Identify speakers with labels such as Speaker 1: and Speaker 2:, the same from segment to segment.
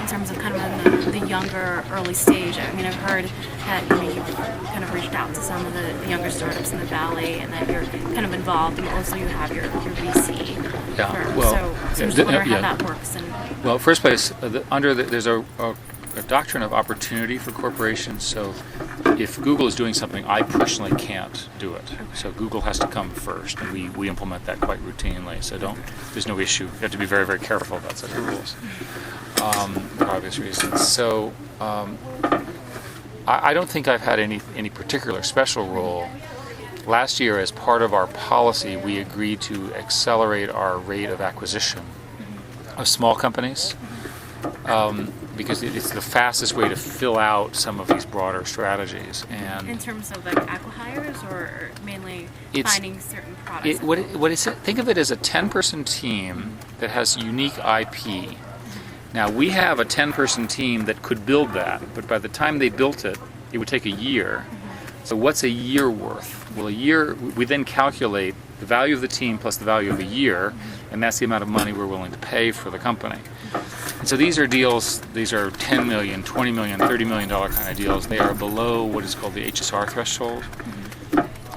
Speaker 1: in terms of kind of in the younger early stage? I mean, I've heard that you've kind of reached out to some of the younger startups in the Valley, and that you're kind of involved, and also you have your VC firm.
Speaker 2: Well,
Speaker 1: so I'm just wondering how that works.
Speaker 2: Well, first place, there's a doctrine of opportunity for corporations. So if Google is doing something, I personally can't do it. Okay. So Google has to come first, and we implement that quite routinely. So there's no issue. You have to be very, very careful about such rules for obvious reasons. So I don't think I've had any particular special role. Last year, as part of our policy, we agreed to accelerate our rate of acquisition of small companies. Because it's the fastest way to fill out some of these broader strategies. And
Speaker 1: in terms of like acqui-hires, or mainly finding certain products?
Speaker 2: Think of it as a 10-person team that has unique IP. Now, we have a 10-person team that could build that, but by the time they built it, it would take a year. So what's a year worth? Well, we then calculate the value of the team plus the value of a year, and that's the amount of money we're willing to pay for the company. And so these are deals, these are $10 million, $20 million, $30 million kind of deals. They are below what is called the HSR threshold.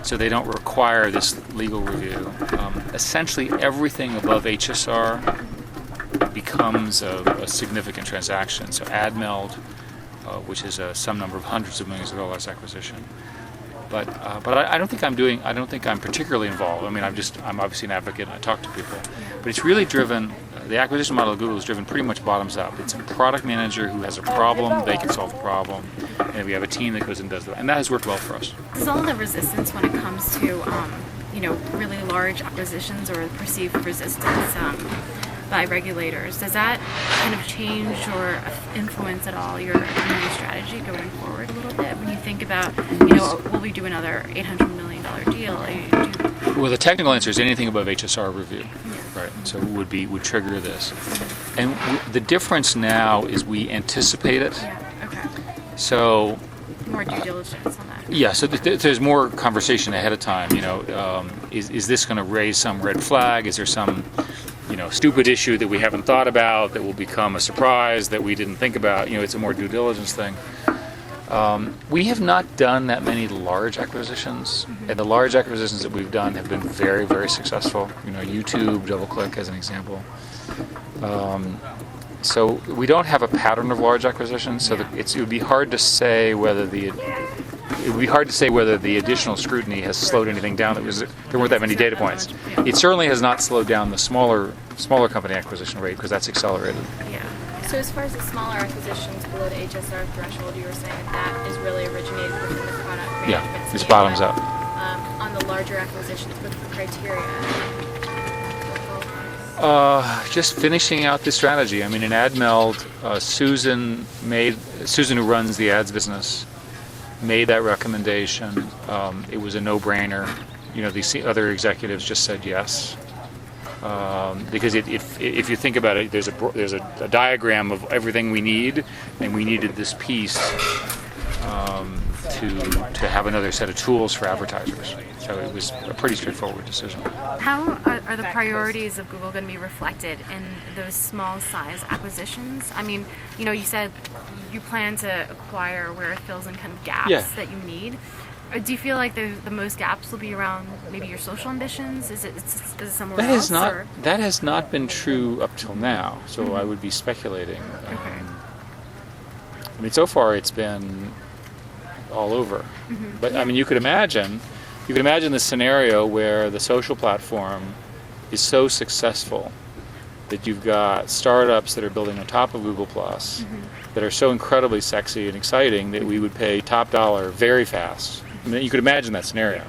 Speaker 2: So they don't require this legal review. Essentially everything above HSR becomes a significant transaction. So AdMeld, which is some number of hundreds of millions of dollars acquisition. But I don't think I'm particularly involved. I mean, I'm obviously an advocate and I talk to people. But it's really driven, the acquisition model of Google is driven pretty much bottoms up. It's a product manager who has a problem, they can solve the problem, and we have a team that goes and does that. And that has worked well for us.
Speaker 1: Does all the resistance when it comes to, really large acquisitions, or perceived resistance by regulators, does that kind of change or influence at all your M&A strategy going forward a little bit? When you think about, will we do another $800 million deal?
Speaker 2: Well, the technical answer is anything above HSR review, right? So would trigger this. And the difference now is we anticipate it.
Speaker 1: Yeah. Okay.
Speaker 2: So
Speaker 1: more due diligence on that.
Speaker 2: Yeah. So there's more conversation ahead of time. Is this going to raise some red flag? Is there some stupid issue that we haven't thought about that will become a surprise that we didn't think about? It's a more due diligence thing. We have not done that many large acquisitions, and the large acquisitions that we've done have been very, very successful. YouTube, DoubleClick as an example. So we don't have a pattern of large acquisitions. So it would be hard to say whether the additional scrutiny has slowed anything down. There weren't that many data points. It certainly has not slowed down the smaller company acquisition rate, because that's accelerated.
Speaker 1: Yeah.
Speaker 3: So as far as the smaller acquisitions below the HSR threshold, you were saying that is really originated within the product management.
Speaker 2: Yeah, it's bottoms up.
Speaker 3: On the larger acquisitions, what's the criteria?
Speaker 2: Just finishing out the strategy. I mean, in AdMeld, Susan, who runs the ads business, made that recommendation. It was a no-brainer. The other executives just said yes. Because if you think about it, there's a diagram of everything we need, and we needed this piece to have another set of tools for advertisers. So it was a pretty straightforward decision.
Speaker 1: How are the priorities of Google going to be reflected in those small size acquisitions? I mean, you said you plan to acquire where it fills in kind of gaps that you need. Do you feel like the most gaps will be around maybe your social ambitions? Is it somewhere else?
Speaker 2: That has not been true up till now, so I would be speculating.
Speaker 1: Okay.
Speaker 2: I mean, so far it's been all over. But I mean, you could imagine the scenario where the social platform is so successful that you've got startups that are building on top of Google Plus that are so incredibly sexy and exciting that we would pay top dollar very fast. I mean, you could imagine that scenario.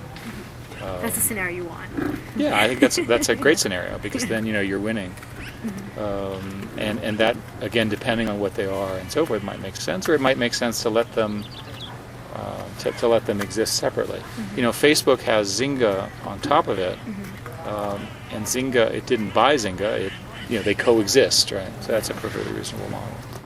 Speaker 1: That's a scenario you want.
Speaker 2: Yeah, I think that's a great scenario, because then you're winning, and that, again, depending on what they are and so forth, might make sense, or it might make sense to let them exist separately. Facebook has Zynga on top of it, and Zynga, it didn't buy Zynga. They coexist, right? So that's a perfectly reasonable model.